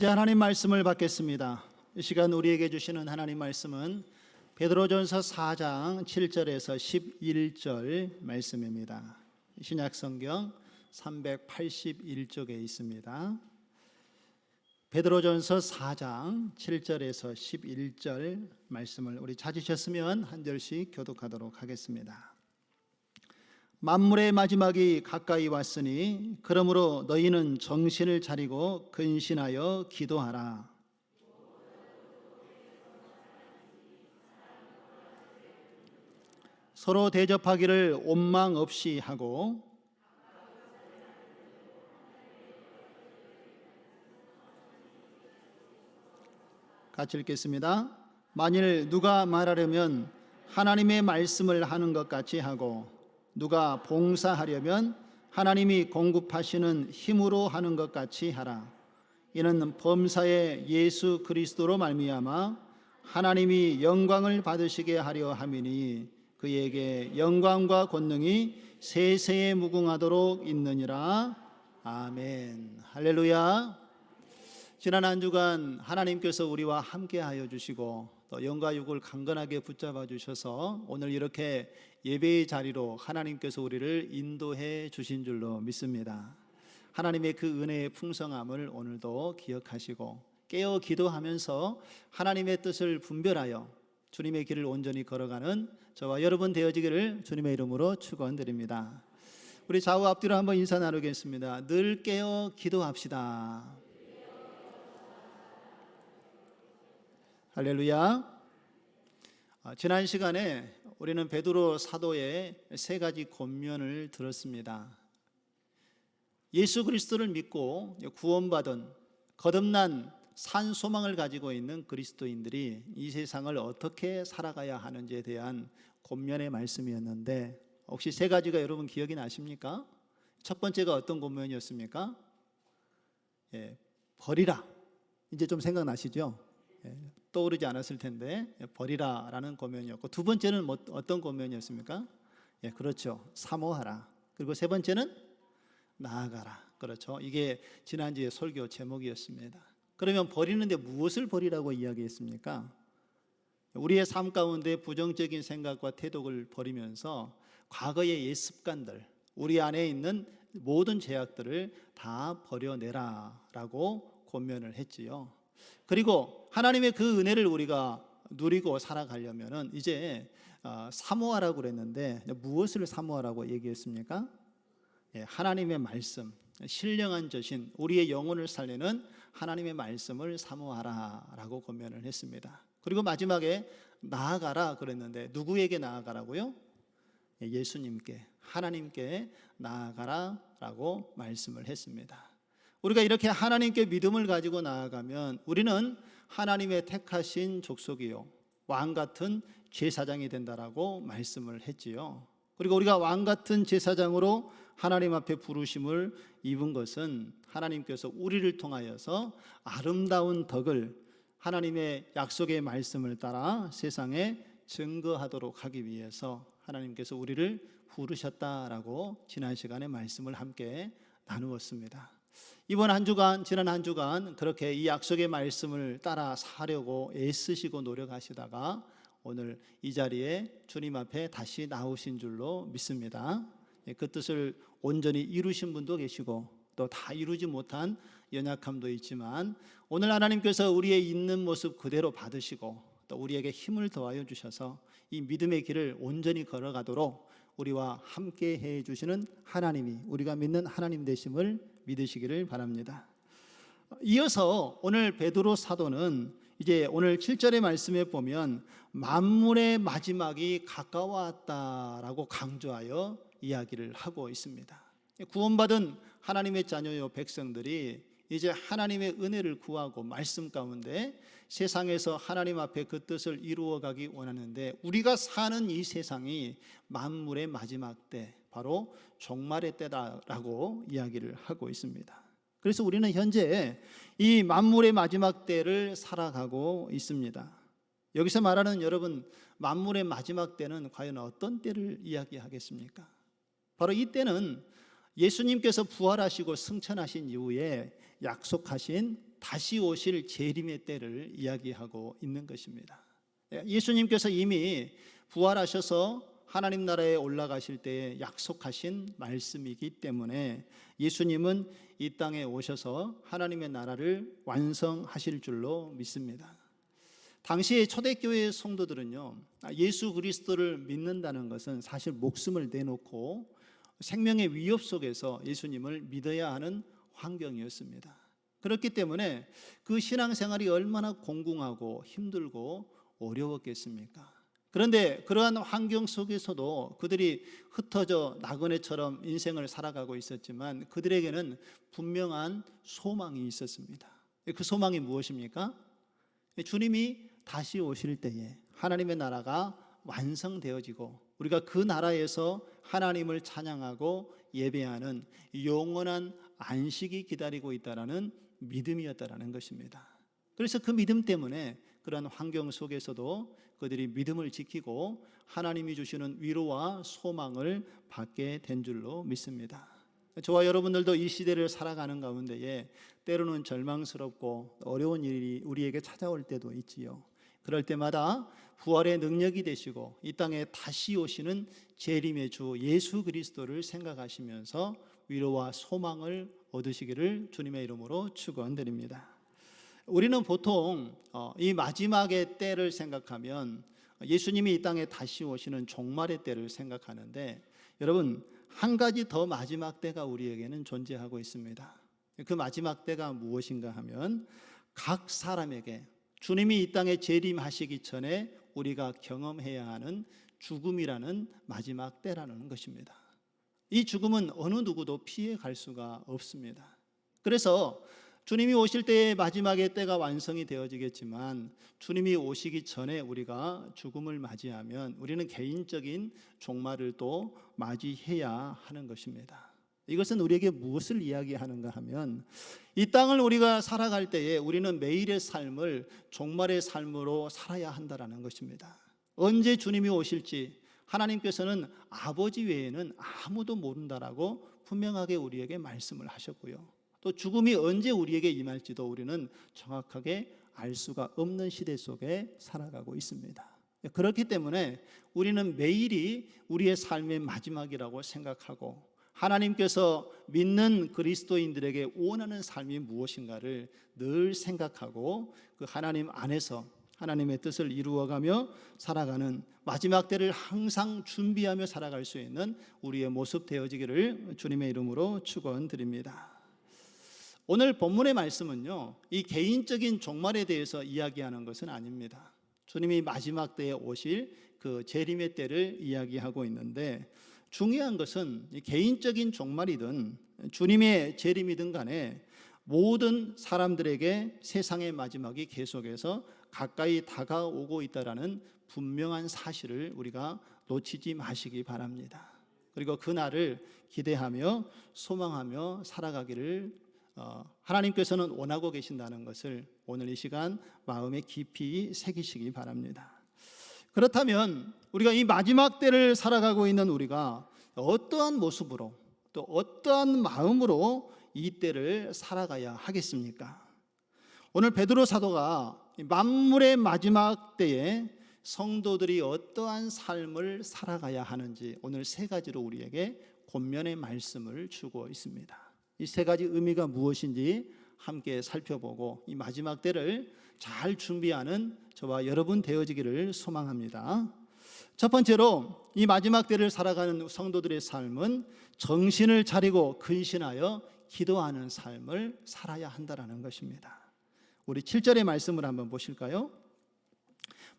이제 하나님 말씀을 받겠습니다. 이 시간 우리에게 주시는 하나님 말씀은 베드로전서 4장 7절에서 11절 말씀입니다. 신약성경 381쪽에 있습니다. 베드로전서 4장 7절에서 11절 말씀을 우리 찾으셨으면 한 절씩 교독하도록 하겠습니다. 만물의 마지막이 가까이 왔으니 그러므로 너희는 정신을 차리고 근신하여 기도하라. 서로 대접하기를 원망 없이 하고 같이 읽겠습니다. 만일 누가 말하려면 하나님의 말씀을 하는 것 같이 하고 누가 봉사하려면 하나님이 공급하시는 힘으로 하는 것 같이 하라. 이는 범사의 예수 그리스도로 말미암아 하나님이 영광을 받으시게 하려 함이니 그에게 영광과 권능이 세세에 무궁하도록 있느니라. 아멘. 할렐루야. 지난 한 주간 하나님께서 우리와 함께하여 주시고 또 영과 육을 강건하게 붙잡아 주셔서 오늘 이렇게 예배의 자리로 하나님께서 우리를 인도해 주신 줄로 믿습니다. 하나님의 그 은혜의 풍성함을 오늘도 기억하시고 깨어 기도하면서 하나님의 뜻을 분별하여 주님의 길을 온전히 걸어가는 저와 여러분 되어지기를 주님의 이름으로 축원드립니다. 우리 좌우 앞뒤로 한번 인사 나누겠습니다. 늘 깨어 기도합시다. 할렐루야. 지난 시간에 우리는 베드로 사도의 세 가지 권면을 들었습니다. 예수 그리스도를 믿고 구원받은 거듭난 산 소망을 가지고 있는 그리스도인들이 이 세상을 어떻게 살아가야 하는지에 대한 권면의 말씀이었는데 혹시 세 가지가 여러분 기억이 나십니까? 첫 번째가 어떤 권면이었습니까? 버리라. 이제 좀 생각나시죠? 떠오르지 않았을 텐데 버리라라는 권면이었고, 두 번째는 어떤 권면이었습니까? 그렇죠. 사모하라. 그리고 세 번째는 나아가라. 그렇죠. 이게 지난주에 설교 제목이었습니다. 그러면 버리는데 무엇을 버리라고 이야기했습니까? 우리의 삶 가운데 부정적인 생각과 태도를 버리면서 과거의 옛 습관들, 우리 안에 있는 모든 죄악들을 다 버려내라라고 권면을 했지요. 그리고 하나님의 그 은혜를 우리가 누리고 살아가려면은 이제 사모하라고 그랬는데 무엇을 사모하라고 얘기했습니까? 하나님의 말씀, 신령한 저신, 우리의 영혼을 살리는 하나님의 말씀을 사모하라라고 권면을 했습니다. 그리고 마지막에 나아가라 그랬는데 누구에게 나아가라고요? 예수님께, 하나님께 나아가라라고 말씀을 했습니다. 우리가 이렇게 하나님께 믿음을 가지고 나아가면 우리는 하나님의 택하신 족속이요 왕같은 제사장이 된다라고 말씀을 했지요. 그리고 우리가 왕같은 제사장으로 하나님 앞에 부르심을 입은 것은 하나님께서 우리를 통하여서 아름다운 덕을 하나님의 약속의 말씀을 따라 세상에 증거하도록 하기 위해서 하나님께서 우리를 부르셨다라고 지난 시간에 말씀을 함께 나누었습니다. 이번 한 주간, 지난 한 주간 그렇게 이 약속의 말씀을 따라 사려고 애쓰시고 노력하시다가 오늘 이 자리에 주님 앞에 다시 나오신 줄로 믿습니다. 그 뜻을 온전히 이루신 분도 계시고 또 다 이루지 못한 연약함도 있지만 오늘 하나님께서 우리의 있는 모습 그대로 받으시고 또 우리에게 힘을 더하여 주셔서 이 믿음의 길을 온전히 걸어가도록 우리와 함께 해 주시는 하나님이, 우리가 믿는 하나님 되심을 믿으시기를 바랍니다. 이어서 오늘 베드로 사도는 이제 오늘 7절의 말씀에 보면 만물의 마지막이 가까웠다라고 강조하여 이야기를 하고 있습니다. 구원받은 하나님의 자녀요 백성들이 이제 하나님의 은혜를 구하고 말씀 가운데 세상에서 하나님 앞에 그 뜻을 이루어가기 원하는데 우리가 사는 이 세상이 만물의 마지막 때, 바로 종말의 때다라고 이야기를 하고 있습니다. 그래서 우리는 현재 이 만물의 마지막 때를 살아가고 있습니다. 여기서 말하는 여러분 만물의 마지막 때는 과연 어떤 때를 이야기하겠습니까? 바로 이 때는 예수님께서 부활하시고 승천하신 이후에 약속하신 다시 오실 재림의 때를 이야기하고 있는 것입니다. 예수님께서 이미 부활하셔서 하나님 나라에 올라가실 때에 약속하신 말씀이기 때문에 예수님은 이 땅에 오셔서 하나님의 나라를 완성하실 줄로 믿습니다. 당시의 초대교회의 성도들은요, 예수 그리스도를 믿는다는 것은 사실 목숨을 내놓고 생명의 위협 속에서 예수님을 믿어야 하는 환경이었습니다. 그렇기 때문에 그 신앙생활이 얼마나 공공하고 힘들고 어려웠겠습니까? 그런데 그러한 환경 속에서도 그들이 흩어져 나그네처럼 인생을 살아가고 있었지만 그들에게는 분명한 소망이 있었습니다. 그 소망이 무엇입니까? 주님이 다시 오실 때에 하나님의 나라가 완성되어지고 우리가 그 나라에서 하나님을 찬양하고 예배하는 영원한 안식이 기다리고 있다라는 믿음이었다라는 것입니다. 그래서 그 믿음 때문에 그러한 환경 속에서도 그들이 믿음을 지키고 하나님이 주시는 위로와 소망을 받게 된 줄로 믿습니다. 저와 여러분들도 이 시대를 살아가는 가운데에 때로는 절망스럽고 어려운 일이 우리에게 찾아올 때도 있지요. 그럴 때마다 부활의 능력이 되시고 이 땅에 다시 오시는 재림의 주 예수 그리스도를 생각하시면서 위로와 소망을 얻으시기를 주님의 이름으로 축원드립니다. 우리는 보통 이 마지막의 때를 생각하면 예수님이 이 땅에 다시 오시는 종말의 때를 생각하는데 여러분, 한 가지 더 마지막 때가 우리에게는 존재하고 있습니다. 그 마지막 때가 무엇인가 하면 각 사람에게 주님이 이 땅에 재림하시기 전에 우리가 경험해야 하는 죽음이라는 마지막 때라는 것입니다. 이 죽음은 어느 누구도 피해 갈 수가 없습니다. 그래서 주님이 오실 때의 마지막의 때가 완성이 되어지겠지만 주님이 오시기 전에 우리가 죽음을 맞이하면 우리는 개인적인 종말을 또 맞이해야 하는 것입니다. 이것은 우리에게 무엇을 이야기하는가 하면 이 땅을 우리가 살아갈 때에 우리는 매일의 삶을 종말의 삶으로 살아야 한다는 것입니다. 언제 주님이 오실지 하나님께서는 아버지 외에는 아무도 모른다라고 분명하게 우리에게 말씀을 하셨고요. 또 죽음이 언제 우리에게 임할지도 우리는 정확하게 알 수가 없는 시대 속에 살아가고 있습니다. 그렇기 때문에 우리는 매일이 우리의 삶의 마지막이라고 생각하고 하나님께서 믿는 그리스도인들에게 원하는 삶이 무엇인가를 늘 생각하고 그 하나님 안에서 하나님의 뜻을 이루어가며 살아가는 마지막 때를 항상 준비하며 살아갈 수 있는 우리의 모습 되어지기를 주님의 이름으로 축원드립니다. 오늘 본문의 말씀은요, 이 개인적인 종말에 대해서 이야기하는 것은 아닙니다. 주님이 마지막 때에 오실 그 재림의 때를 이야기하고 있는데 중요한 것은 개인적인 종말이든 주님의 재림이든 간에 모든 사람들에게 세상의 마지막이 계속해서 가까이 다가오고 있다라는 분명한 사실을 우리가 놓치지 마시기 바랍니다. 그리고 그날을 기대하며 소망하며 살아가기를 하나님께서는 원하고 계신다는 것을 오늘 이 시간 마음에 깊이 새기시기 바랍니다. 그렇다면 우리가 이 마지막 때를 살아가고 있는 우리가 어떠한 모습으로 또 어떠한 마음으로 이 때를 살아가야 하겠습니까? 오늘 베드로 사도가 만물의 마지막 때에 성도들이 어떠한 삶을 살아가야 하는지 오늘 세 가지로 우리에게 권면의 말씀을 주고 있습니다. 이 세 가지 의미가 무엇인지 함께 살펴보고 이 마지막 때를 잘 준비하는 저와 여러분 되어지기를 소망합니다. 첫 번째로 이 마지막 때를 살아가는 성도들의 삶은 정신을 차리고 근신하여 기도하는 삶을 살아야 한다는 것입니다. 우리 7절의 말씀을 한번 보실까요?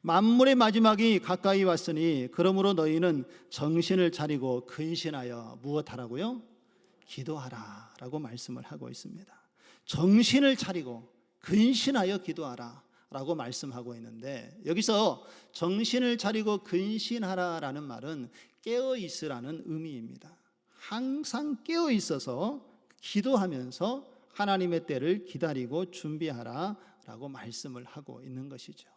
만물의 마지막이 가까이 왔으니 그러므로 너희는 정신을 차리고 근신하여 무엇하라고요? 기도하라 라고 말씀을 하고 있습니다. 정신을 차리고 근신하여 기도하라 라고 말씀하고 있는데 여기서 정신을 차리고 근신하라 라는 말은 깨어 있으라는 의미입니다. 항상 깨어 있어서 기도하면서 하나님의 때를 기다리고 준비하라 라고 말씀을 하고 있는 것이죠.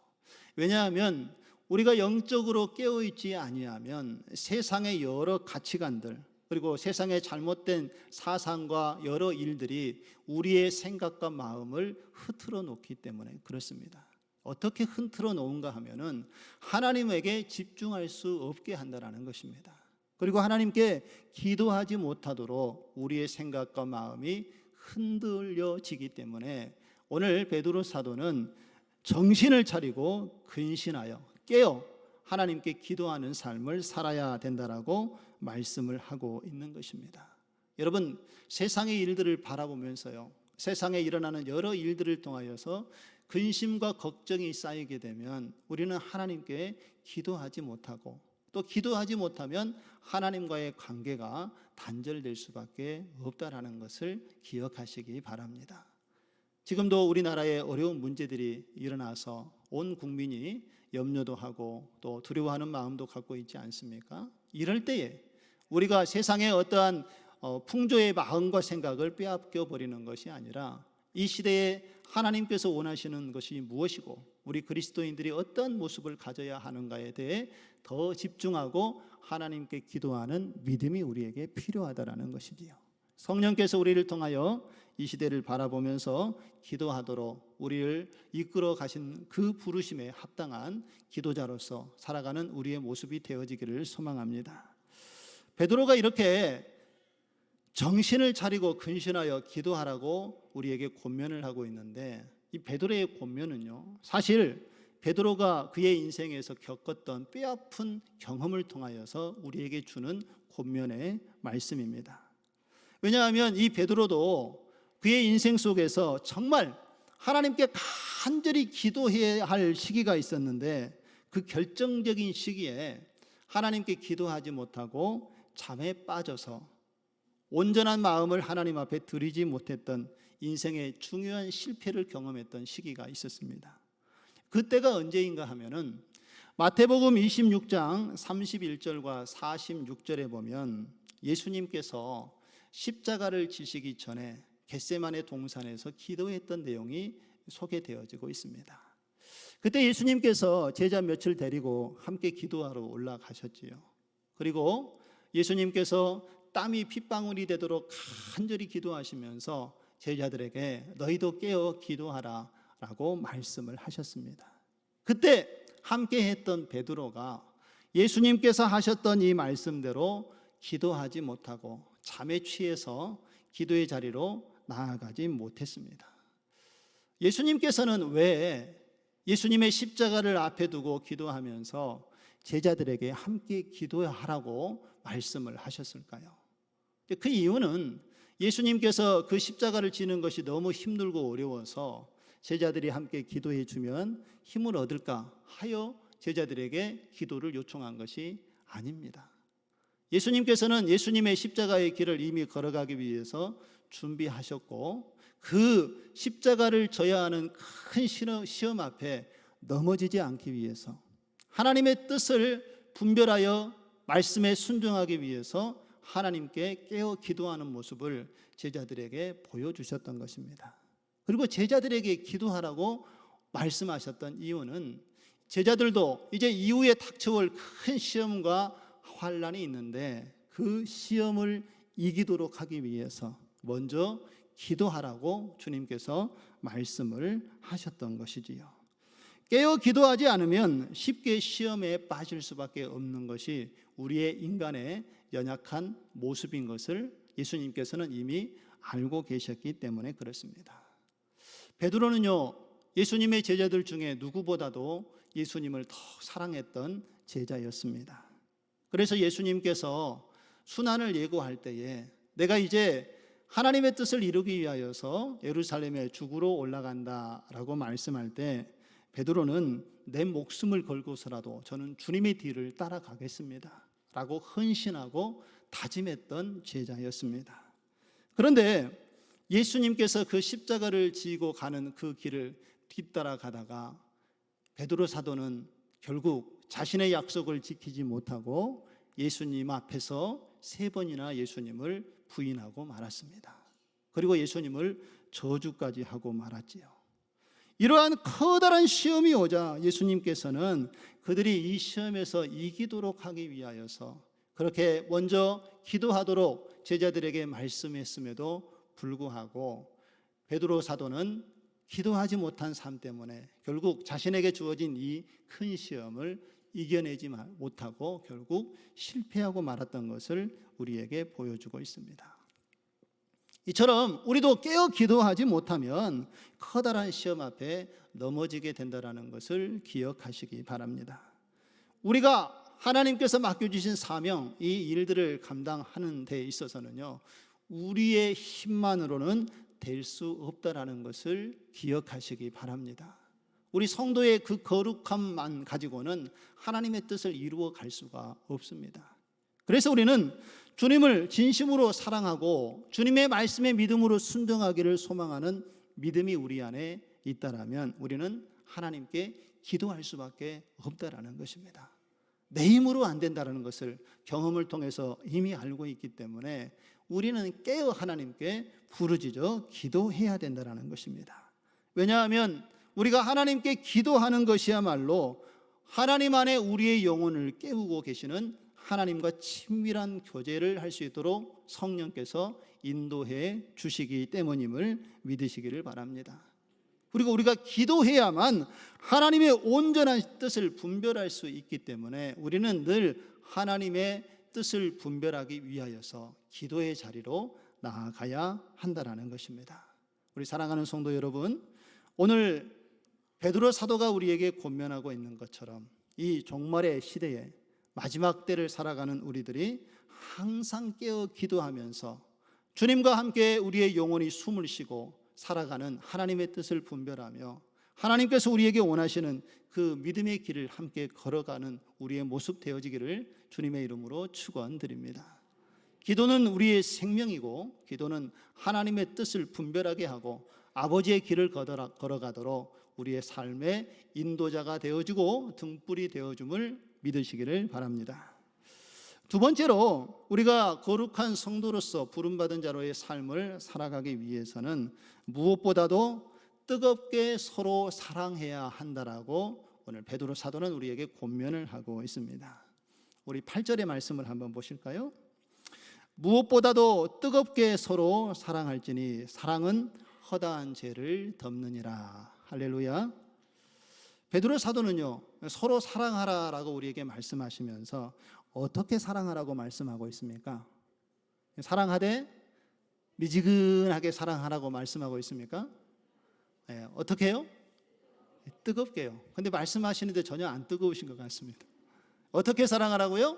왜냐하면 우리가 영적으로 깨어 있지 아니하면 세상의 여러 가치관들 그리고 세상의 잘못된 사상과 여러 일들이 우리의 생각과 마음을 흐트러 놓기 때문에 그렇습니다. 어떻게 흐트러 놓은가 하면은 하나님에게 집중할 수 없게 한다는 것입니다. 그리고 하나님께 기도하지 못하도록 우리의 생각과 마음이 흔들려지기 때문에 오늘 베드로 사도는 정신을 차리고 근신하여 깨어 하나님께 기도하는 삶을 살아야 된다라고 말씀을 하고 있는 것입니다. 여러분, 세상의 일들을 바라보면서요, 세상에 일어나는 여러 일들을 통하여서 근심과 걱정이 쌓이게 되면 우리는 하나님께 기도하지 못하고, 또 기도하지 못하면 하나님과의 관계가 단절될 수밖에 없다라는 것을 기억하시기 바랍니다. 지금도 우리나라에 어려운 문제들이 일어나서 온 국민이 염려도 하고 또 두려워하는 마음도 갖고 있지 않습니까? 이럴 때에 우리가 세상의 어떠한 풍조의 마음과 생각을 빼앗겨 버리는 것이 아니라 이 시대에 하나님께서 원하시는 것이 무엇이고 우리 그리스도인들이 어떤 모습을 가져야 하는가에 대해 더 집중하고 하나님께 기도하는 믿음이 우리에게 필요하다라는 것이지요. 성령께서 우리를 통하여 이 시대를 바라보면서 기도하도록 우리를 이끌어 가신 그 부르심에 합당한 기도자로서 살아가는 우리의 모습이 되어지기를 소망합니다. 베드로가 이렇게 정신을 차리고 근신하여 기도하라고 우리에게 권면을 하고 있는데, 이 베드로의 권면은요, 사실 베드로가 그의 인생에서 겪었던 뼈아픈 경험을 통하여서 우리에게 주는 권면의 말씀입니다. 왜냐하면 이 베드로도 그의 인생 속에서 정말 하나님께 간절히 기도해야 할 시기가 있었는데, 그 결정적인 시기에 하나님께 기도하지 못하고 잠에 빠져서 온전한 마음을 하나님 앞에 드리지 못했던 인생의 중요한 실패를 경험했던 시기가 있었습니다. 그때가 언제인가 하면은 마태복음 26장 31절과 46절에 보면 예수님께서 십자가를 지시기 전에 겟세마네 동산에서 기도했던 내용이 소개되어지고 있습니다. 그때 예수님께서 제자 몇을 데리고 함께 기도하러 올라가셨지요. 그리고 예수님께서 땀이 핏방울이 되도록 간절히 기도하시면서 제자들에게 너희도 깨어 기도하라 라고 말씀을 하셨습니다. 그때 함께 했던 베드로가 예수님께서 하셨던 이 말씀대로 기도하지 못하고 잠에 취해서 기도의 자리로 나아가지 못했습니다. 예수님께서는 왜 예수님의 십자가를 앞에 두고 기도하면서 제자들에게 함께 기도하라고 말씀을 하셨을까요? 그 이유는 예수님께서 그 십자가를 지는 것이 너무 힘들고 어려워서 제자들이 함께 기도해 주면 힘을 얻을까 하여 제자들에게 기도를 요청한 것이 아닙니다. 예수님께서는 예수님의 십자가의 길을 이미 걸어가기 위해서 준비하셨고, 그 십자가를 져야 하는 큰 시험 앞에 넘어지지 않기 위해서, 하나님의 뜻을 분별하여 말씀에 순종하기 위해서 하나님께 깨어 기도하는 모습을 제자들에게 보여주셨던 것입니다. 그리고 제자들에게 기도하라고 말씀하셨던 이유는 제자들도 이제 이후에 닥쳐올 큰 시험과 환난이 있는데 그 시험을 이기도록 하기 위해서 먼저 기도하라고 주님께서 말씀을 하셨던 것이지요. 깨어 기도하지 않으면 쉽게 시험에 빠질 수밖에 없는 것이 우리의 인간의 연약한 모습인 것을 예수님께서는 이미 알고 계셨기 때문에 그렇습니다. 베드로는요, 예수님의 제자들 중에 누구보다도 예수님을 더 사랑했던 제자였습니다. 그래서 예수님께서 순환을 예고할 때에 내가 이제 하나님의 뜻을 이루기 위하여서 예루살렘에 죽으러 올라간다라고 말씀할 때 베드로는 내 목숨을 걸고서라도 저는 주님의 뒤를 따라가겠습니다 라고 헌신하고 다짐했던 제자였습니다. 그런데 예수님께서 그 십자가를 지고 가는 그 길을 뒤따라 가다가 베드로 사도는 결국 자신의 약속을 지키지 못하고 예수님 앞에서 3번이나 예수님을 부인하고 말았습니다. 그리고 예수님을 저주까지 하고 말았지요. 이러한 커다란 시험이 오자 예수님께서는 그들이 이 시험에서 이기도록 하기 위하여서 그렇게 먼저 기도하도록 제자들에게 말씀했음에도 불구하고 베드로 사도는 기도하지 못한 삶 때문에 결국 자신에게 주어진 이 큰 시험을 이겨내지 못하고 결국 실패하고 말았던 것을 우리에게 보여주고 있습니다. 이처럼 우리도 깨어 기도하지 못하면 커다란 시험 앞에 넘어지게 된다는 것을 기억하시기 바랍니다. 우리가 하나님께서 맡겨주신 사명, 이 일들을 감당하는 데 있어서는요, 우리의 힘만으로는 될 수 없다라는 것을 기억하시기 바랍니다. 우리 성도의 그 거룩함만 가지고는 하나님의 뜻을 이루어 갈 수가 없습니다. 그래서 우리는 주님을 진심으로 사랑하고 주님의 말씀에 믿음으로 순종하기를 소망하는 믿음이 우리 안에 있다라면 우리는 하나님께 기도할 수밖에 없다라는 것입니다. 내 힘으로 안 된다는 것을 경험을 통해서 이미 알고 있기 때문에 우리는 깨어 하나님께 부르짖어 기도해야 된다는 것입니다. 왜냐하면 우리가 하나님께 기도하는 것이야말로 하나님 안에 우리의 영혼을 깨우고 계시는 하나님과 친밀한 교제를 할 수 있도록 성령께서 인도해 주시기 때문임을 믿으시기를 바랍니다. 그리고 우리가 기도해야만 하나님의 온전한 뜻을 분별할 수 있기 때문에 우리는 늘 하나님의 뜻을 분별하기 위하여서 기도의 자리로 나아가야 한다는 것입니다. 우리 사랑하는 성도 여러분, 오늘 베드로 사도가 우리에게 권면하고 있는 것처럼 이 종말의 시대에 마지막 때를 살아가는 우리들이 항상 깨어 기도하면서 주님과 함께 우리의 영혼이 숨을 쉬고 살아가는 하나님의 뜻을 분별하며 하나님께서 우리에게 원하시는 그 믿음의 길을 함께 걸어가는 우리의 모습 되어지기를 주님의 이름으로 축원드립니다. 기도는 우리의 생명이고 기도는 하나님의 뜻을 분별하게 하고 아버지의 길을 걸어가도록 우리의 삶의 인도자가 되어주고 등불이 되어줌을 믿으시기를 바랍니다. 두 번째로 우리가 거룩한 성도로서 부름받은 자로의 삶을 살아가기 위해서는 무엇보다도 뜨겁게 서로 사랑해야 한다라고 오늘 베드로 사도는 우리에게 권면을 하고 있습니다. 우리 8절의 말씀을 한번 보실까요? 무엇보다도 뜨겁게 서로 사랑할지니 사랑은 허다한 죄를 덮느니라. 할렐루야. 베드로 사도는요, 서로 사랑하라라고 우리에게 말씀하시면서 어떻게 사랑하라고 말씀하고 있습니까? 사랑하되 미지근하게 사랑하라고 말씀하고 있습니까? 네, 어떻게 해요? 뜨겁게요. 근데 말씀하시는데 전혀 안 뜨거우신 것 같습니다. 어떻게 사랑하라고요?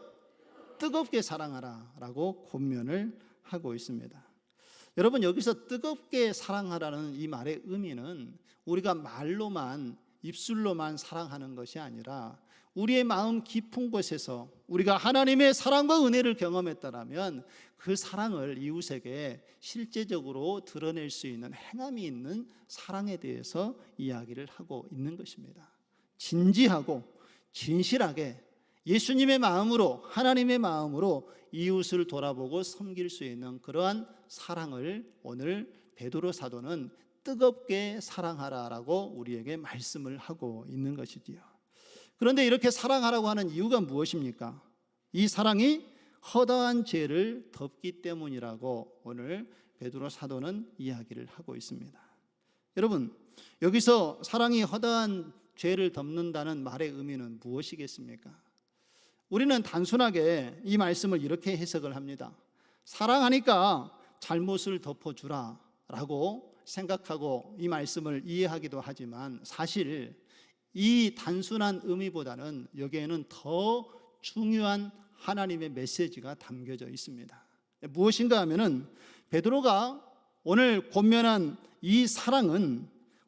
뜨겁게 사랑하라라고 권면을 하고 있습니다. 여러분, 여기서 뜨겁게 사랑하라는 이 말의 의미는 우리가 말로만 입술로만 사랑하는 것이 아니라 우리의 마음 깊은 곳에서 우리가 하나님의 사랑과 은혜를 경험했다면 그 사랑을 이웃에게 실제적으로 드러낼 수 있는 행함이 있는 사랑에 대해서 이야기를 하고 있는 것입니다. 진지하고 진실하게 예수님의 마음으로 하나님의 마음으로 이웃을 돌아보고 섬길 수 있는 그러한 사랑을 오늘 베드로 사도는 뜨겁게 사랑하라라고 우리에게 말씀을 하고 있는 것이지요. 그런데 이렇게 사랑하라고 하는 이유가 무엇입니까? 이 사랑이 허다한 죄를 덮기 때문이라고 오늘 베드로 사도는 이야기를 하고 있습니다. 여러분, 여기서 사랑이 허다한 죄를 덮는다는 말의 의미는 무엇이겠습니까? 우리는 단순하게 이 말씀을 이렇게 해석을 합니다. 사랑하니까 잘못을 덮어주라 라고 생각하고 이 말씀을 이해하기도 하지만 사실 이 단순한 의미보다는 여기에는 더 중요한 하나님의 메시지가 담겨져 있습니다. 무엇인가 하면은 베드로가 오늘 권면한 이 사랑은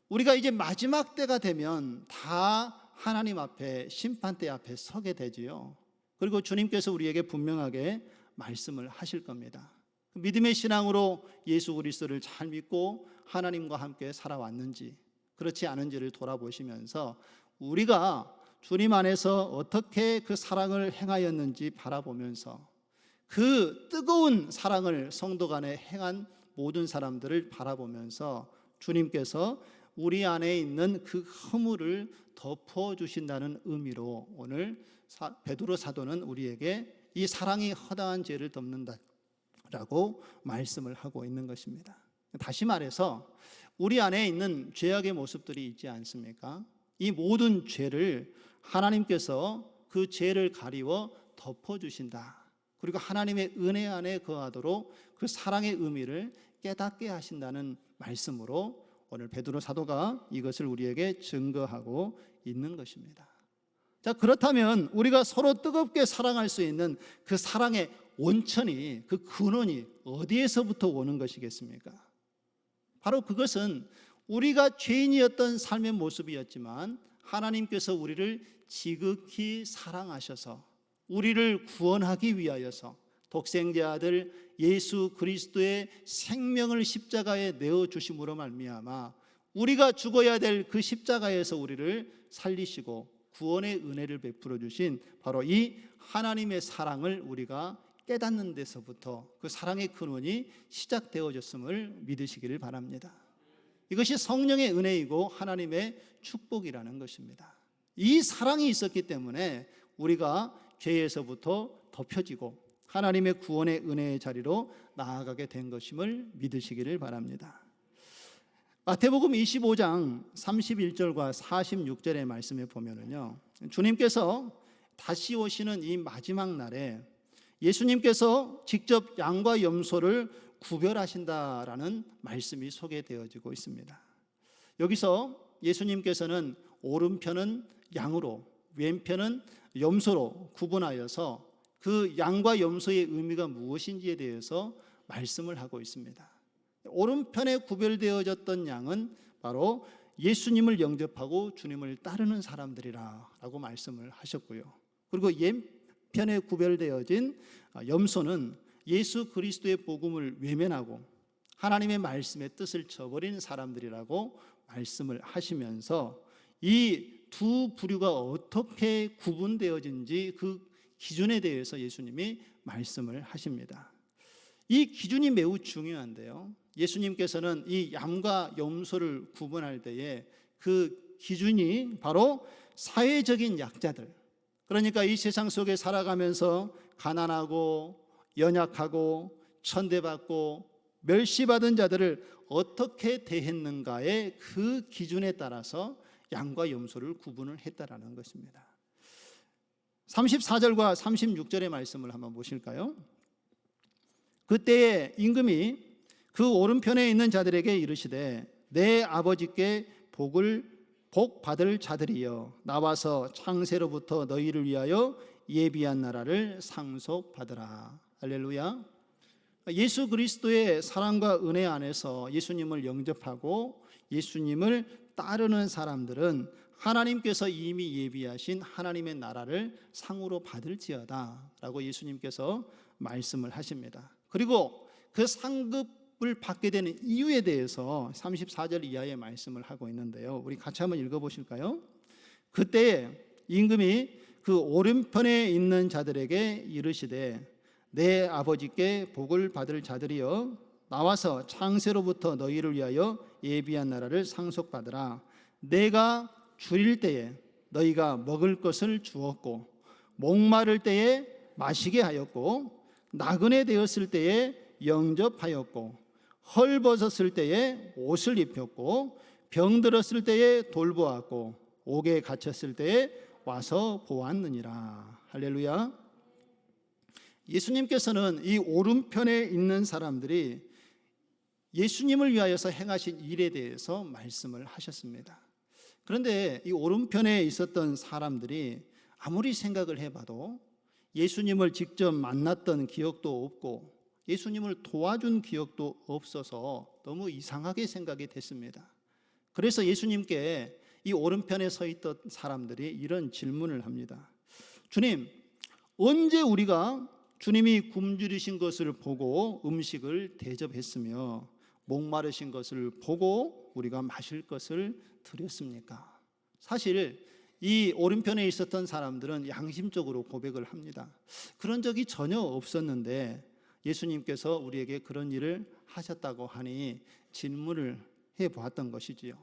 우리가 이제 마지막 때가 되면 다 하나님 앞에 심판대 앞에 서게 되지요. 그리고 주님께서 우리에게 분명하게 말씀을 하실 겁니다. 믿음의 신앙으로 예수 그리스도를 잘 믿고 하나님과 함께 살아왔는지 그렇지 않은지를 돌아보시면서 우리가 주님 안에서 어떻게 그 사랑을 행하였는지 바라보면서 그 뜨거운 사랑을 성도 간에 행한 모든 사람들을 바라보면서 주님께서 우리 안에 있는 그 허물을 덮어주신다는 의미로 오늘 베드로 사도는 우리에게 이 사랑이 허다한 죄를 덮는다라고 말씀을 하고 있는 것입니다. 다시 말해서 우리 안에 있는 죄악의 모습들이 있지 않습니까? 이 모든 죄를 하나님께서 그 죄를 가리워 덮어주신다. 그리고 하나님의 은혜 안에 거하도록 그 사랑의 의미를 깨닫게 하신다는 말씀으로 오늘 베드로 사도가 이것을 우리에게 증거하고 있는 것입니다. 자, 그렇다면 우리가 서로 뜨겁게 사랑할 수 있는 그 사랑의 원천이, 그 근원이 어디에서부터 오는 것이겠습니까? 바로 그것은 우리가 죄인이었던 삶의 모습이었지만 하나님께서 우리를 지극히 사랑하셔서 우리를 구원하기 위하여서 독생자 아들 예수 그리스도의 생명을 십자가에 내어주심으로 말미암아 우리가 죽어야 될 그 십자가에서 우리를 살리시고 구원의 은혜를 베풀어 주신 바로 이 하나님의 사랑을 우리가 깨닫는 데서부터 그 사랑의 근원이 시작되어졌음을 믿으시기를 바랍니다. 이것이 성령의 은혜이고 하나님의 축복이라는 것입니다. 이 사랑이 있었기 때문에 우리가 죄에서부터 덮여지고 하나님의 구원의 은혜의 자리로 나아가게 된 것임을 믿으시기를 바랍니다. 마태복음 25장 31절과 46절의 말씀에 보면은요, 주님께서 다시 오시는 이 마지막 날에 예수님께서 직접 양과 염소를 구별하신다라는 말씀이 소개되어지고 있습니다. 여기서 예수님께서는 오른편은 양으로 왼편은 염소로 구분하여서 그 양과 염소의 의미가 무엇인지에 대해서 말씀을 하고 있습니다. 오른편에 구별되어졌던 양은 바로 예수님을 영접하고 주님을 따르는 사람들이라고 말씀을 하셨고요. 그리고 왼편에 구별되어진 염소는 예수 그리스도의 복음을 외면하고 하나님의 말씀의 뜻을 저버린 사람들이라고 말씀을 하시면서 이 두 부류가 어떻게 구분되어진지 그 기준에 대해서 예수님이 말씀을 하십니다. 이 기준이 매우 중요한데요, 예수님께서는 이 양과 염소를 구분할 때에 그 기준이 바로 사회적인 약자들, 그러니까 이 세상 속에 살아가면서 가난하고 연약하고 천대받고 멸시받은 자들을 어떻게 대했는가의 그 기준에 따라서 양과 염소를 구분을 했다라는 것입니다. 34절과 36절의 말씀을 한번 보실까요? 그때에 임금이 그 오른편에 있는 자들에게 이르시되 내 아버지께 복 받을 자들이여 나와서 창세로부터 너희를 위하여 예비한 나라를 상속받으라. 할렐루야. 예수 그리스도의 사랑과 은혜 안에서 예수님을 영접하고 예수님을 따르는 사람들은 하나님께서 이미 예비하신 하나님의 나라를 상으로 받을지어다 라고 예수님께서 말씀을 하십니다. 그리고 그 상급을 받게 되는 이유에 대해서 34절 이하의 말씀을 하고 있는데요, 우리 같이 한번 읽어보실까요? 그때에 임금이 그 오른편에 있는 자들에게 이르시되 내 아버지께 복을 받을 자들이여 나와서 창세로부터 너희를 위하여 예비한 나라를 상속받으라. 내가 줄일 때에 너희가 먹을 것을 주었고 목마를 때에 마시게 하였고 나그네 되었을 때에 영접하였고 헐벗었을 때에 옷을 입혔고 병들었을 때에 돌보았고 옥에 갇혔을 때에 와서 보았느니라. 할렐루야. 예수님께서는 이 오른편에 있는 사람들이 예수님을 위하여서 행하신 일에 대해서 말씀을 하셨습니다. 그런데 이 오른편에 있었던 사람들이 아무리 생각을 해봐도 예수님을 직접 만났던 기억도 없고 예수님을 도와준 기억도 없어서 너무 이상하게 생각이 됐습니다. 그래서 예수님께 이 오른편에 서 있던 사람들이 이런 질문을 합니다. 주님, 언제 우리가 주님이 굶주리신 것을 보고 음식을 대접했으며 목마르신 것을 보고 우리가 마실 것을 드렸습니까? 사실 이 오른편에 있었던 사람들은 양심적으로 고백을 합니다. 그런 적이 전혀 없었는데 예수님께서 우리에게 그런 일을 하셨다고 하니 질문을 해보았던 것이지요.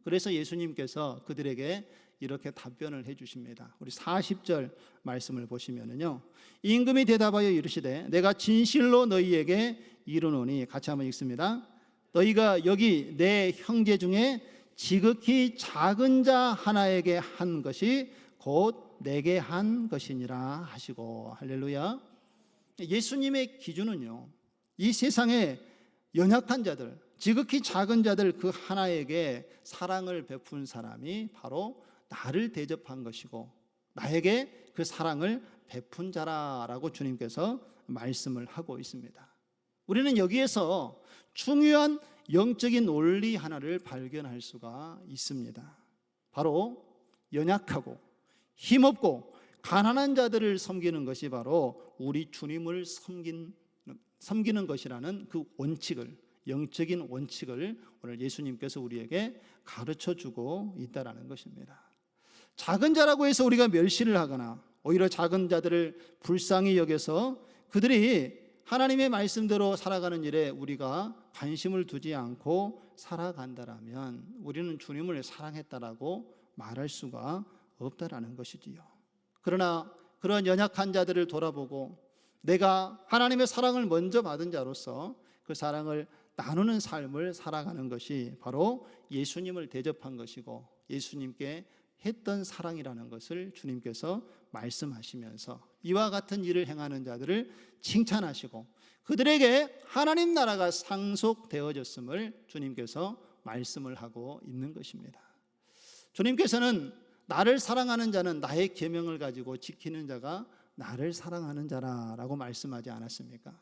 그래서 예수님께서 그들에게 이렇게 답변을 해주십니다. 우리 40절 말씀을 보시면은요, 임금이 대답하여 이르시되 내가 진실로 너희에게 이르노니, 같이 한번 읽습니다. 너희가 여기 내 형제 중에 지극히 작은 자 하나에게 한 것이 곧 내게 한 것이니라 하시고. 할렐루야. 예수님의 기준은요, 이 세상에 연약한 자들, 지극히 작은 자들 그 하나에게 사랑을 베푼 사람이 바로 나를 대접한 것이고 나에게 그 사랑을 베푼 자라라고 주님께서 말씀을 하고 있습니다. 우리는 여기에서 중요한 영적인 논리 하나를 발견할 수가 있습니다. 바로 연약하고 힘없고 가난한 자들을 섬기는 것이 바로 우리 주님을 섬기는 것이라는 그 원칙을, 영적인 원칙을 오늘 예수님께서 우리에게 가르쳐 주고 있다라는 것입니다. 작은 자라고 해서 우리가 멸시를 하거나 오히려 작은 자들을 불쌍히 여겨서 그들이 하나님의 말씀대로 살아가는 일에 우리가 관심을 두지 않고 살아간다라면 우리는 주님을 사랑했다라고 말할 수가 없다라는 것이지요. 그러나 그런 연약한 자들을 돌아보고 내가 하나님의 사랑을 먼저 받은 자로서 그 사랑을 나누는 삶을 살아가는 것이 바로 예수님을 대접한 것이고 예수님께 했던 사랑이라는 것을 주님께서 말씀하시면서 이와 같은 일을 행하는 자들을 칭찬하시고 그들에게 하나님 나라가 상속되어졌음을 주님께서 말씀을 하고 있는 것입니다. 주님께서는 나를 사랑하는 자는 나의 계명을 가지고 지키는 자가 나를 사랑하는 자라라고 말씀하지 않았습니까?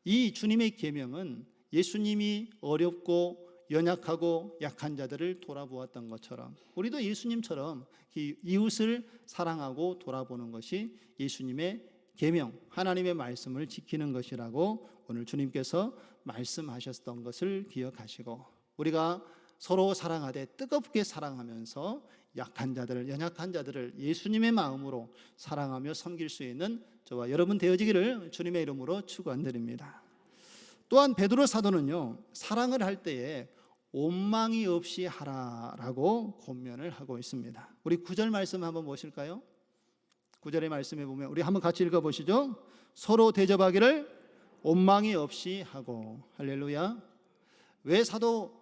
이 주님의 계명은 예수님이 어렵고 연약하고 약한 자들을 돌아보았던 것처럼 우리도 예수님처럼 이웃을 사랑하고 돌아보는 것이 예수님의 계명, 하나님의 말씀을 지키는 것이라고 오늘 주님께서 말씀하셨던 것을 기억하시고 우리가 서로 사랑하되 뜨겁게 사랑하면서 약한 자들을, 연약한 자들을 예수님의 마음으로 사랑하며 섬길 수 있는 저와 여러분 되어지기를 주님의 이름으로 축원드립니다. 또한 베드로 사도는요, 사랑을 할 때에 원망이 없이 하라라고 권면을 하고 있습니다. 우리 9절 말씀 한번 보실까요? 9절의 말씀에 보면 우리 한번 같이 읽어보시죠. 서로 대접하기를 원망이 없이 하고. 할렐루야. 왜 사도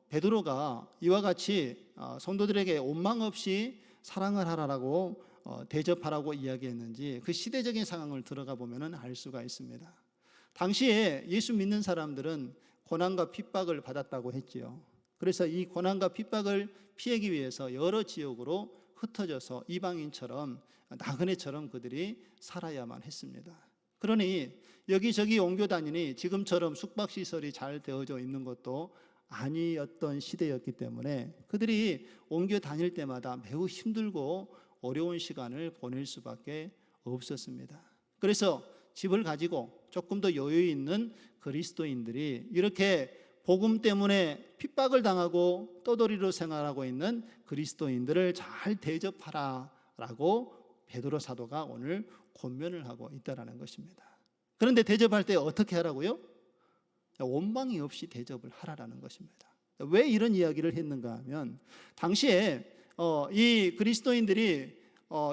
베드로가 이와 같이 성도들에게 원망 없이 사랑을 하라라고 대접하라고 이야기했는지 그 시대적인 상황을 들어가 보면 알 수가 있습니다. 당시에 예수 믿는 사람들은 고난과 핍박을 받았다고 했지요. 그래서 이 고난과 핍박을 피하기 위해서 여러 지역으로 흩어져서 이방인처럼 나그네처럼 그들이 살아야만 했습니다. 그러니 여기저기 옮겨 다니니 지금처럼 숙박시설이 잘 되어져 있는 것도 아니었던 시대였기 때문에 그들이 옮겨 다닐 때마다 매우 힘들고 어려운 시간을 보낼 수밖에 없었습니다. 그래서 집을 가지고 조금 더 여유 있는 그리스도인들이 이렇게 복음 때문에 핍박을 당하고 떠돌이로 생활하고 있는 그리스도인들을 잘 대접하라라고 베드로 사도가 오늘 권면을 하고 있다라는 것입니다. 그런데 대접할 때 어떻게 하라고요? 원망이 없이 대접을 하라라는 것입니다. 왜 이런 이야기를 했는가 하면 당시에 이 그리스도인들이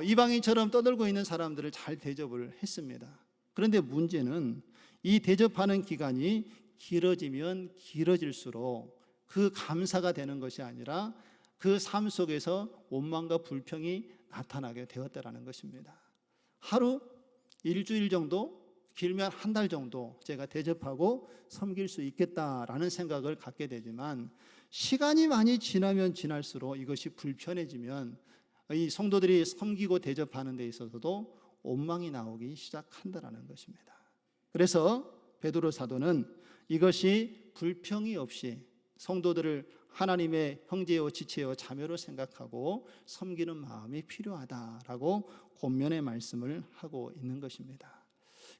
이방인처럼 떠들고 있는 사람들을 잘 대접을 했습니다. 그런데 문제는 이 대접하는 기간이 길어지면 길어질수록 그 감사가 되는 것이 아니라 그 삶 속에서 원망과 불평이 나타나게 되었다라는 것입니다. 하루, 일주일 정도, 길면 한 달 정도 제가 대접하고 섬길 수 있겠다라는 생각을 갖게 되지만 시간이 많이 지나면 지날수록 이것이 불편해지면 이 성도들이 섬기고 대접하는 데 있어서도 원망이 나오기 시작한다라는 것입니다. 그래서 베드로 사도는 이것이 불평이 없이 성도들을 하나님의 형제요 지체요 자매로 생각하고 섬기는 마음이 필요하다라고 권면의 말씀을 하고 있는 것입니다.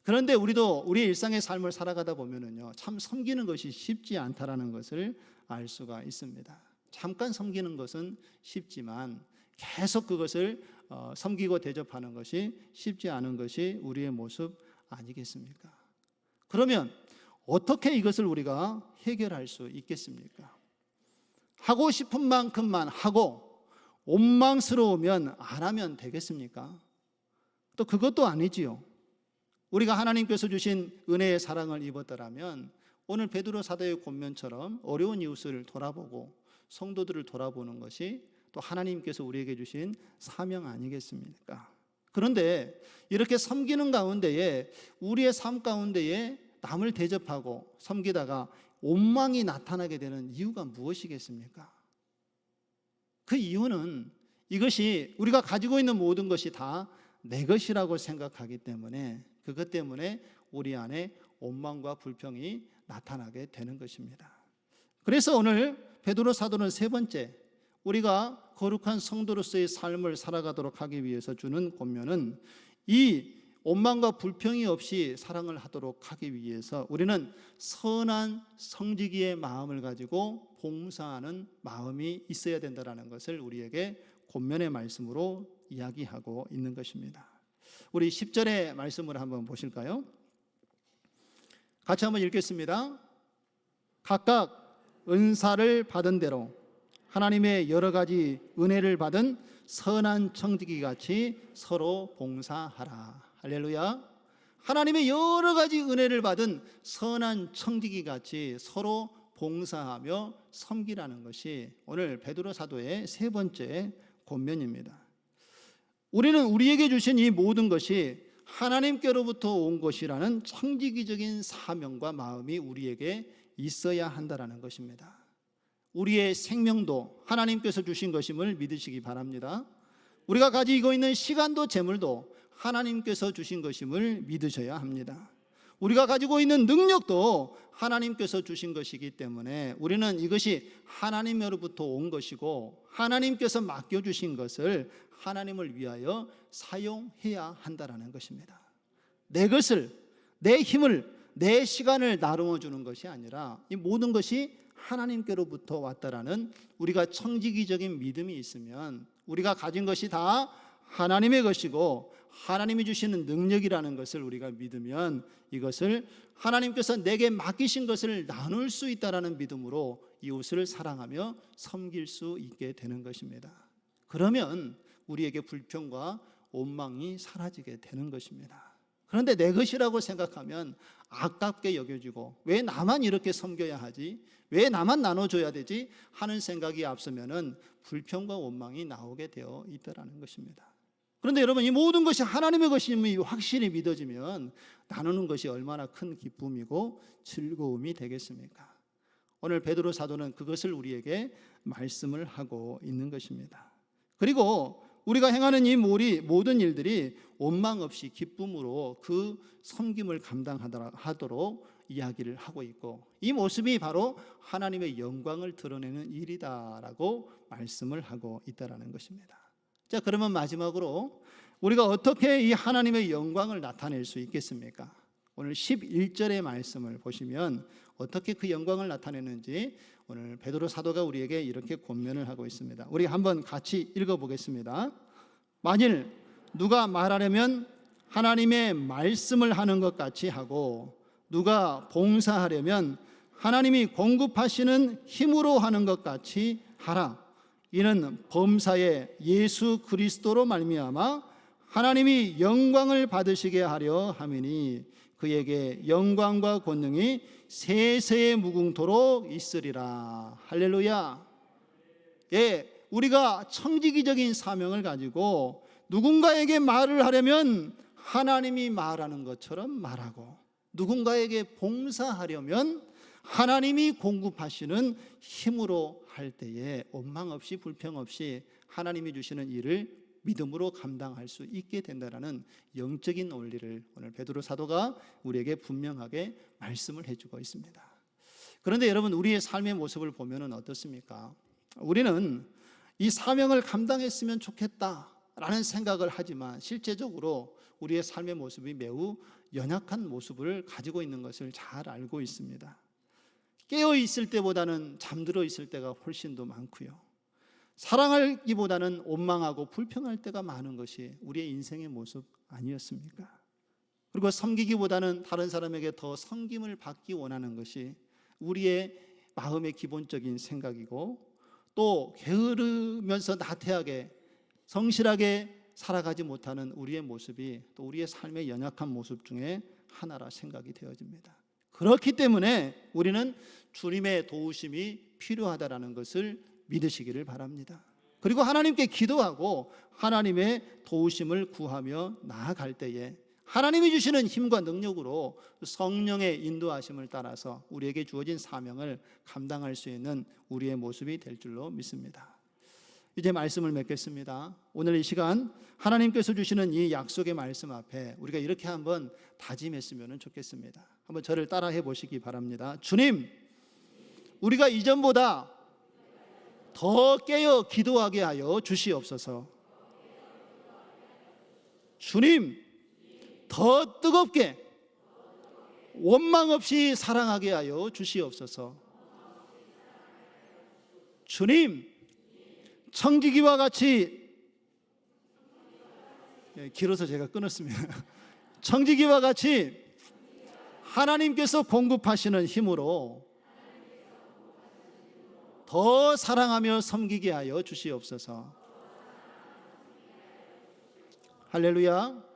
그런데 우리도 우리의 일상의 삶을 살아가다 보면은요, 참 섬기는 것이 쉽지 않다라는 것을 알 수가 있습니다. 잠깐 섬기는 것은 쉽지만 계속 그것을 섬기고 대접하는 것이 쉽지 않은 것이 우리의 모습 아니겠습니까? 그러면 어떻게 이것을 우리가 해결할 수 있겠습니까? 하고 싶은 만큼만 하고 원망스러우면 안 하면 되겠습니까? 또 그것도 아니지요. 우리가 하나님께서 주신 은혜의 사랑을 입었더라면 오늘 베드로 사도의 권면처럼 어려운 이웃을 돌아보고 성도들을 돌아보는 것이 또 하나님께서 우리에게 주신 사명 아니겠습니까? 그런데 이렇게 섬기는 가운데에 우리의 삶 가운데에 남을 대접하고 섬기다가 원망이 나타나게 되는 이유가 무엇이겠습니까? 그 이유는 이것이 우리가 가지고 있는 모든 것이 다 내 것이라고 생각하기 때문에 그것 때문에 우리 안에 원망과 불평이 나타나게 되는 것입니다. 그래서 오늘 베드로 사도는 세 번째, 우리가 거룩한 성도로서의 삶을 살아가도록 하기 위해서 주는 권면은 이 원망과 불평이 없이 사랑을 하도록 하기 위해서 우리는 선한 성지기의 마음을 가지고 봉사하는 마음이 있어야 된다는 것을 우리에게 권면의 말씀으로 이야기하고 있는 것입니다. 우리 10절의 말씀을 한번 보실까요? 같이 한번 읽겠습니다. 각각 은사를 받은 대로 하나님의 여러 가지 은혜를 받은 선한 청지기 같이 서로 봉사하라. 할렐루야. 하나님의 여러 가지 은혜를 받은 선한 청지기 같이 서로 봉사하며 섬기라는 것이 오늘 베드로 사도의 세 번째 권면입니다. 우리는 우리에게 주신 이 모든 것이 하나님께로부터 온 것이라는 청지기적인 사명과 마음이 우리에게 있어야 한다는 것입니다. 우리의 생명도 하나님께서 주신 것임을 믿으시기 바랍니다. 우리가 가지고 있는 시간도 재물도 하나님께서 주신 것임을 믿으셔야 합니다. 우리가 가지고 있는 능력도 하나님께서 주신 것이기 때문에 우리는 이것이 하나님으로부터 온 것이고 하나님께서 맡겨주신 것을 하나님을 위하여 사용해야 한다는 것입니다. 내 것을, 내 힘을, 내 시간을 나누어 주는 것이 아니라 이 모든 것이 하나님께로부터 왔다라는 우리가 청지기적인 믿음이 있으면 우리가 가진 것이 다 하나님의 것이고 하나님이 주시는 능력이라는 것을 우리가 믿으면 이것을 하나님께서 내게 맡기신 것을 나눌 수 있다라는 믿음으로 이웃을 사랑하며 섬길 수 있게 되는 것입니다. 그러면 우리에게 불평과 원망이 사라지게 되는 것입니다. 그런데 내 것이라고 생각하면 아깝게 여겨지고 왜 나만 이렇게 섬겨야 하지? 왜 나만 나눠줘야 되지? 하는 생각이 앞서면은 불평과 원망이 나오게 되어 있다라는 것입니다. 그런데 여러분, 이 모든 것이 하나님의 것임이 확실히 믿어지면 나누는 것이 얼마나 큰 기쁨이고 즐거움이 되겠습니까? 오늘 베드로 사도는 그것을 우리에게 말씀을 하고 있는 것입니다. 그리고 우리가 행하는 이 모든 일들이 원망 없이 기쁨으로 그 섬김을 감당하도록 이야기를 하고 있고 이 모습이 바로 하나님의 영광을 드러내는 일이다라고 말씀을 하고 있다는 것입니다. 자, 그러면 마지막으로 우리가 어떻게 이 하나님의 영광을 나타낼 수 있겠습니까? 오늘 11절의 말씀을 보시면 어떻게 그 영광을 나타내는지 오늘 베드로 사도가 우리에게 이렇게 권면을 하고 있습니다. 우리 한번 같이 읽어보겠습니다. 만일 누가 말하려면 하나님의 말씀을 하는 것 같이 하고 누가 봉사하려면 하나님이 공급하시는 힘으로 하는 것 같이 하라. 이는 범사에 예수 그리스도로 말미암아 하나님이 영광을 받으시게 하려 함이니 그에게 영광과 권능이 세세에 무궁토록 있으리라. 할렐루야. 예, 우리가 청지기적인 사명을 가지고 누군가에게 말을 하려면 하나님이 말하는 것처럼 말하고 누군가에게 봉사하려면 하나님이 공급하시는 힘으로 할 때에 원망 없이 불평 없이 하나님이 주시는 일을 믿음으로 감당할 수 있게 된다는 영적인 원리를 오늘 베드로 사도가 우리에게 분명하게 말씀을 해주고 있습니다. 그런데 여러분, 우리의 삶의 모습을 보면 어떻습니까? 우리는 이 사명을 감당했으면 좋겠다라는 생각을 하지만 실제적으로 우리의 삶의 모습이 매우 연약한 모습을 가지고 있는 것을 잘 알고 있습니다. 깨어 있을 때보다는 잠들어 있을 때가 훨씬 더 많고요. 사랑하기보다는 원망하고 불평할 때가 많은 것이 우리의 인생의 모습 아니었습니까? 그리고 섬기기보다는 다른 사람에게 더 섬김을 받기 원하는 것이 우리의 마음의 기본적인 생각이고 또 게으르면서 나태하게 성실하게 살아가지 못하는 우리의 모습이 또 우리의 삶의 연약한 모습 중에 하나라 생각이 되어집니다. 그렇기 때문에 우리는 주님의 도우심이 필요하다라는 것을 믿으시기를 바랍니다. 그리고 하나님께 기도하고 하나님의 도우심을 구하며 나아갈 때에 하나님이 주시는 힘과 능력으로 성령의 인도하심을 따라서 우리에게 주어진 사명을 감당할 수 있는 우리의 모습이 될 줄로 믿습니다. 이제 말씀을 맺겠습니다. 오늘 이 시간 하나님께서 주시는 이 약속의 말씀 앞에 우리가 이렇게 한번 다짐했으면 좋겠습니다. 한번 저를 따라해 보시기 바랍니다. 주님, 우리가 이전보다 더 깨어 기도하게 하여 주시옵소서. 주님, 더 뜨겁게 원망 없이 사랑하게 하여 주시옵소서. 주님, 청지기와 같이, 길어서 제가 끊었습니다. 청지기와 같이 하나님께서 공급하시는 힘으로 더 사랑하며 섬기게 하여 주시옵소서. 할렐루야.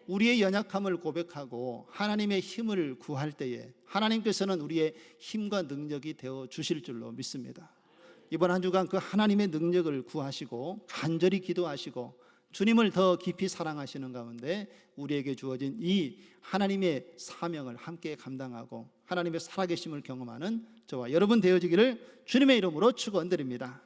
우리의 연약함을 고백하고 하나님의 힘을 구할 때에 하나님께서는 우리의 힘과 능력이 되어 주실 줄로 믿습니다. 이번 한 주간 그 하나님의 능력을 구하시고 간절히 기도하시고 주님을 더 깊이 사랑하시는 가운데 우리에게 주어진 이 하나님의 사명을 함께 감당하고 하나님의 살아계심을 경험하는 저와 여러분 되어지기를 주님의 이름으로 축원드립니다.